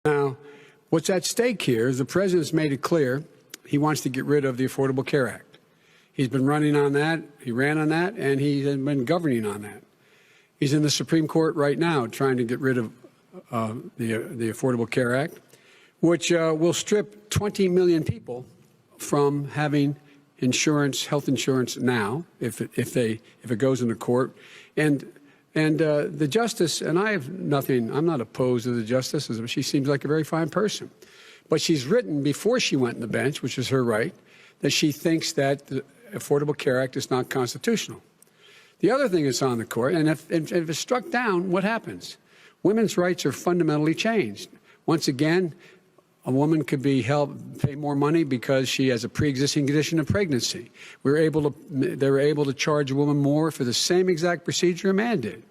Now, what's at stake here is the president's made it clear he wants to get rid of the Affordable Care Act. He's been running on that, he ran on that, and he's been governing on that. He's in the Supreme Court right now trying to get rid of the Affordable Care Act, which will strip 20 million people from having insurance, health insurance now, if it goes into court. And the justice, and I have nothing, I'm not opposed to the justice, she seems like a very fine person. But she's written before she went on the bench, which is her right, that she thinks that the Affordable Care Act is not constitutional. The other thing that's on the court, and if it's struck down, what happens? Women's rights are fundamentally changed. Once again, a woman could be pay more money because she has a pre-existing condition of pregnancy. They were able to charge a woman more for the same exact procedure a man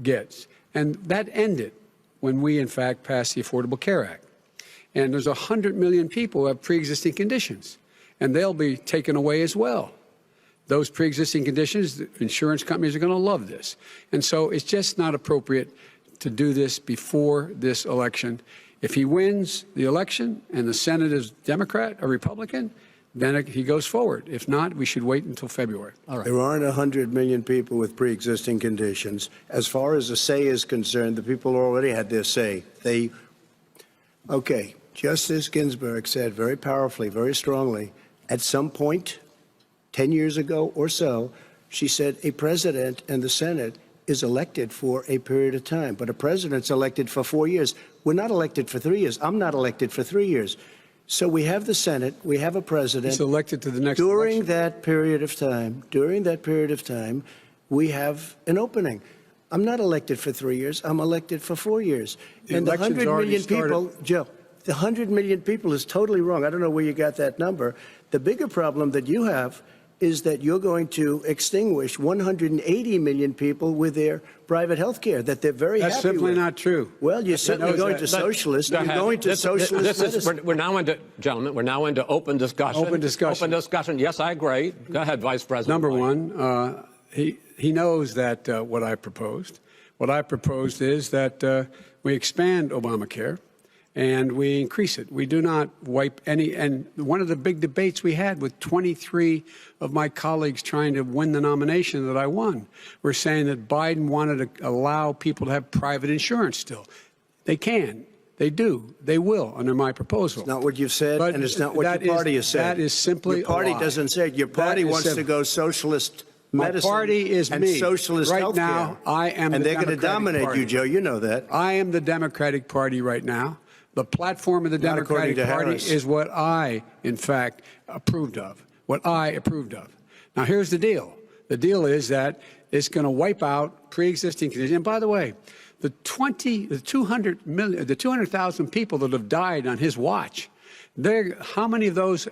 gets. And that ended when we, in fact, passed the Affordable Care Act. And there's 100 million people who have pre-existing conditions, and they'll be taken away as well. Those pre-existing conditions, the insurance companies are going to love this. And so it's just not appropriate to do this before this election. If he wins the election and the Senate is Democrat or Republican, then he goes forward. If not, we should wait until February. All right. There aren't 100 million people with pre-existing conditions. As far as the say is concerned, the people already had their say. Okay, Justice Ginsburg said very powerfully, very strongly, at some point, 10 years ago or so, she said a president and the Senate is elected for a period of time, but a president's elected for 4 years. We're not elected for 3 years. I'm not elected for 3 years. So we have the Senate, we have a president. He's elected to the next during election. that period of time, we have an opening. I'm not elected for 3 years. I'm elected for 4 years. And the 100 million people, Joe, the 100 million people is totally wrong. I don't know where you got that number. The bigger problem that you have is that you're going to extinguish 180 million people with their private health care that they're very happy with. That's simply not true. Well, you're certainly going to socialist. You're going to socialist medicine. We're now into, gentlemen, we're now into open discussion. Open discussion. Open discussion. Yes, I agree. Go ahead, Vice President. Number one, he knows that what I proposed. What I proposed is that we expand Obamacare and we increase it. We do not wipe any. And one of the big debates we had with 23 of my colleagues trying to win the nomination that I won were saying that Biden wanted to allow people to have private insurance still. They can. They do. They will under my proposal. It's not what you've said, but and it's not what your party has said. That is simply your party a lie. doesn't say it. Your party wants to go socialist medicine. My party is and me. Socialist right healthcare. Now, I am and the they're going to dominate party. you, Joe. You know that. I am the Democratic Party right now. The platform of the Democratic Party is what I, in fact, approved of. What I approved of. Now, here's the deal. The deal is that it's going to wipe out pre-existing conditions. And by the way, the 200,000 people that have died on his watch, how many of those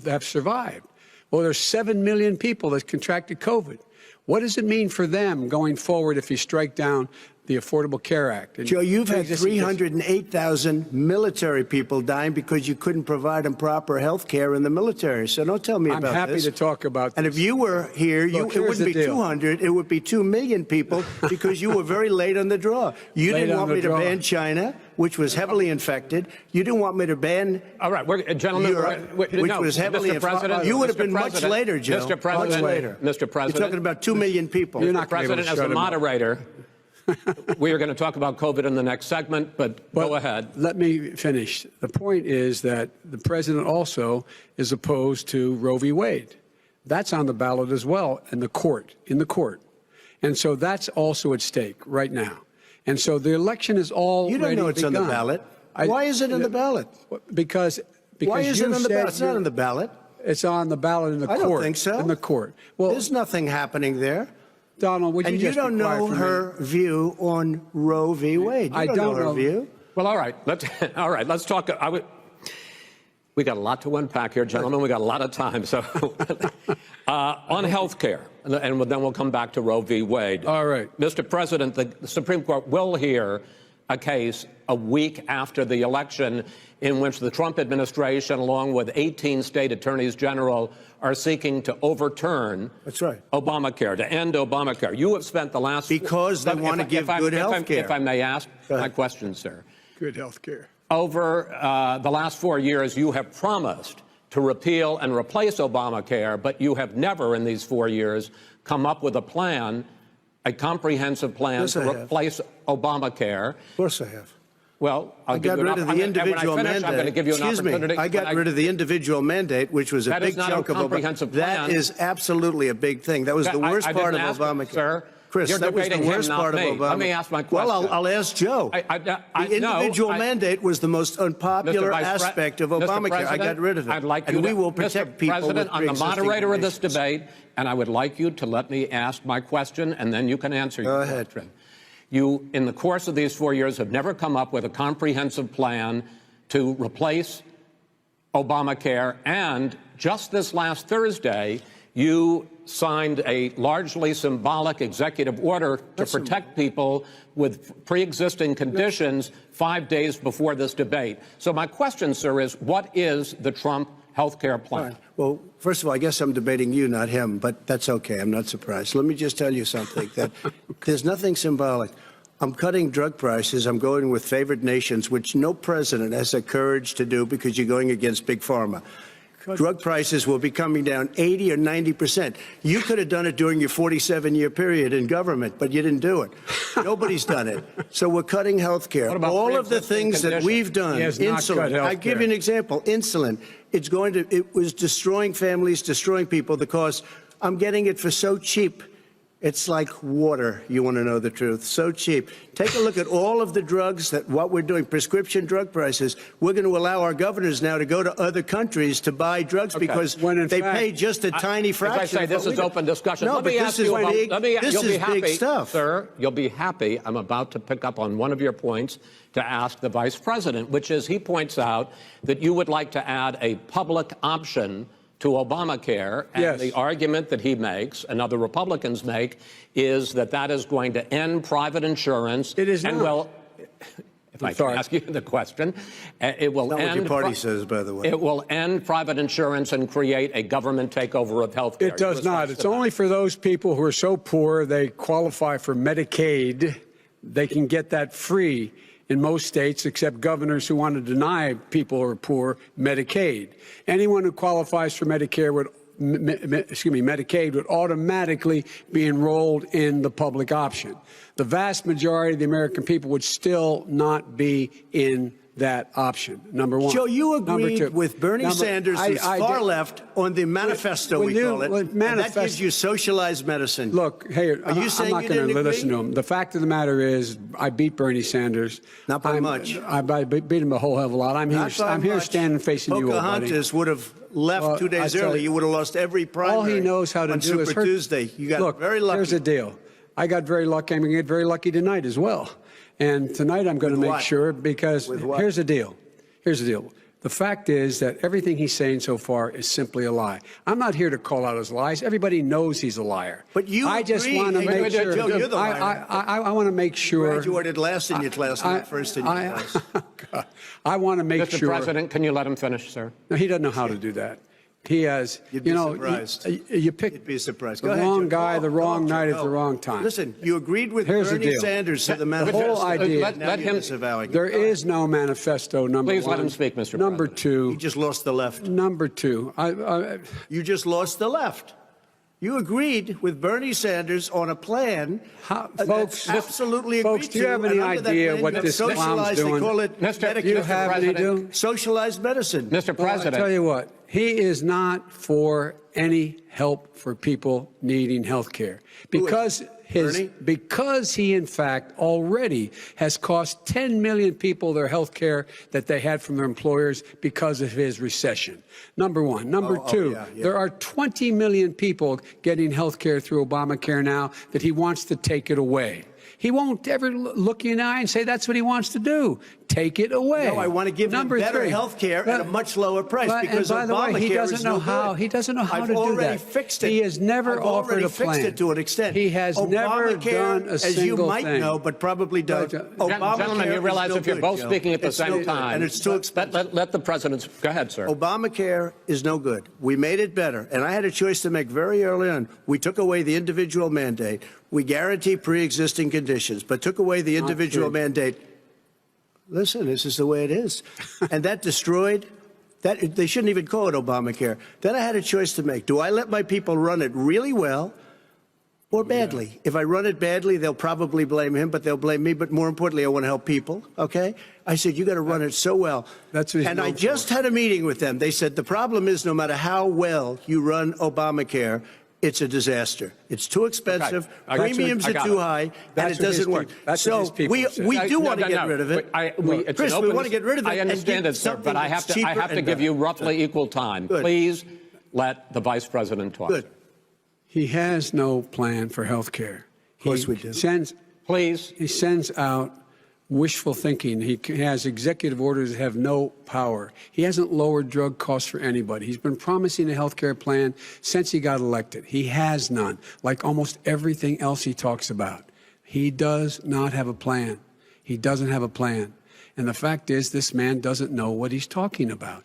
have survived? Well, there's 7 million people that contracted COVID. What does it mean for them going forward if you strike down the Affordable Care Act? Joe, you've had 308,000 military people dying because you couldn't provide them proper health care in the military. So don't tell me about this. I'm happy to talk about this. And if you were here, Look, it wouldn't be 200. It would be 2 million people because you were very late on the draw. You didn't want me to ban China, which was heavily infected. You didn't want me to ban all right, gentlemen, Europe, which was heavily infected. You would have been much later, Joe. Mr. President, much later. Mr. President. You're talking about 2 million people. You're not Mr. President, as the moderator, we are going to talk about COVID in the next segment, but go ahead. Let me finish. The point is that the president also is opposed to Roe v. Wade. That's on the ballot as well in the court. And so that's also at stake right now. And so the election is already begun. You don't know it's on the ballot. Why is it on the ballot? Because why is it on the ballot? It's not on the ballot. It's on the ballot in the court. I don't think so. In the court. Well, there's nothing happening there. Donald, would you just don't know her view on Roe v. Wade. I don't know her view. Well, all right. Let's talk. We got a lot to unpack here, gentlemen. We got a lot of time. So on health care, and then we'll come back to Roe v. Wade. All right. Mr. President, the Supreme Court will hear a case a week after the election in which the Trump administration, along with 18 state attorneys general, are seeking to overturn Obamacare, to end Obamacare. You have spent the last... Because they want to give good health care. If I may ask my question, sir. Good health care. over the last 4 years, you have promised to repeal and replace Obamacare, but you have never in these 4 years come up with a plan, a comprehensive plan to replace Obamacare. Of course I have. Well, I got rid of the individual mandate. I'm going to give you an opportunity. I got rid of the individual mandate, which was a big chunk of Obamacare. That is absolutely a big thing. That was the worst part of Obamacare. Sir, Chris, that was the worst part of Obama. Let me ask my question. Well, I'll ask Joe. The individual mandate was the most unpopular aspect of Obamacare. I got rid of it. I'd like and we will protect people with President, I'm the moderator of this conditions. debate, and I would like you to let me ask my question, and then you can answer your question. You, in the course of these 4 years, have never come up with a comprehensive plan to replace Obamacare, and just this last Thursday, you signed a largely symbolic executive order to protect people with pre-existing conditions 5 days before this debate. So my question, sir, is what is the Trump health care plan? Right. Well, first of all, I guess I'm debating you, not him, but that's okay. I'm not surprised. Let me just tell you something, that there's nothing symbolic. I'm cutting drug prices. I'm going with favored nations, which no president has the courage to do because you're going against Big Pharma. Drug prices will be coming down 80 or 90%. You could have done it during your 47-year period in government, but you didn't do it. Nobody's done it. So we're cutting health care. All of the things that we've done, insulin. I give you an example, insulin. It was destroying families, destroying people because I'm getting it for so cheap. It's like water, you want to know the truth. So cheap. Take a look at all of the drugs what we're doing, prescription drug prices. We're going to allow our governors now to go to other countries to buy drugs because they pay just a tiny fraction. As I say, this is open discussion. No, let me ask you about, this is big stuff. Sir, you'll be happy. I'm about to pick up on one of your points to ask the Vice President, which is he points out that you would like to add a public option to Obamacare, and the argument that he makes and other Republicans make is that that is going to end private insurance. It is and not. Well, if I can ask you the question, it will end. Not what your party says, by the way. It will end private insurance and create a government takeover of health care. It does not. It's only for those people who are so poor they qualify for Medicaid. They can get that free in most states, except governors who want to deny people who are poor Medicaid. Anyone who qualifies for Medicare Medicaid would automatically be enrolled in the public option. The vast majority of the American people would still not be in that option, number one. Joe, you agreed with Bernie Sanders, who's far left, on the manifesto, we call it, and that gives you socialized medicine. Look, hey, I'm not going to listen to him. The fact of the matter is, I beat Bernie Sanders. Not by much. I beat him a whole hell of a lot. I'm here standing facing you, old buddy. Pocahontas would have left 2 days early. You would have lost every primary. All he knows how to do is Super Tuesday. You got very lucky. Here's the deal. I got very lucky. I'm going to get very lucky tonight as well. And tonight I'm going to make sure, because here's the deal. Here's the deal. The fact is that everything he's saying so far is simply a lie. I'm not here to call out his lies. Everybody knows he's a liar. But I just want to make sure. Joe, you're the liar. I want to make sure. You graduated last in your class, not first in your class. I want to make sure. Mr. President, can you let him finish, sir? No, he doesn't know how to do that. He has, You'd be surprised. You pick You'd be surprised. the wrong guy, the wrong night at the wrong time. Listen, you agreed with Bernie Sanders to the manifesto. The whole idea. Let him. There is no manifesto, number Please one. let him speak, Mr. Number President. two. You just lost the left. Number two. You just lost the left. You agreed with Bernie Sanders on a plan. Folks, absolutely agreed do you have any idea what this clown's doing? They call it Mr. You have any socialized medicine. Mr. President. I'll tell you what. He is not for any help for people needing health care because he, in fact, already has cost 10 million people their health care that they had from their employers because of his recession. Number one. Number two, there are 20 million people getting health care through Obamacare now that he wants to take it away. He won't ever look you in the eye and say that's what he wants to do. Take it away. No, I want to give them better health care at a much lower price because by the way, he doesn't know how. He doesn't know how to do that. I've already fixed it. He has never offered a plan. Fixed it to an extent. He has never done a single thing. As you might know, but probably don't. Gentlemen, you realize if you're both speaking at the same time, and it's too expensive. Let the president go ahead, sir. Obamacare is no good. We made it better, and I had a choice to make very early on. We took away the individual mandate. We guarantee pre-existing conditions, but took away the individual mandate. Listen, this is the way it is. And that destroyed, that they shouldn't even call it Obamacare. Then I had a choice to make. Do I let my people run it really well or badly? Yeah. If I run it badly, they'll probably blame him, but they'll blame me. But more importantly, I want to help people, okay? I said, you got to run it so well. That's what and I just had a meeting with them. They said, the problem is no matter how well you run Obamacare, it's a disaster. It's too expensive. Okay. Premiums are too high, and it doesn't work. So we do want to get rid of it. Chris, we want to get rid of it. I understand it, sir, but I have to give you roughly equal time. Good. Please let the vice president talk. Good. He has no plan for health care. Of course we do. He sends out wishful thinking. He has executive orders that have no power. He hasn't lowered drug costs for anybody. He's been promising a health care plan since he got elected. He has none, like almost everything else he talks about. He does not have a plan. He doesn't have a plan. And the fact is, this man doesn't know what he's talking about.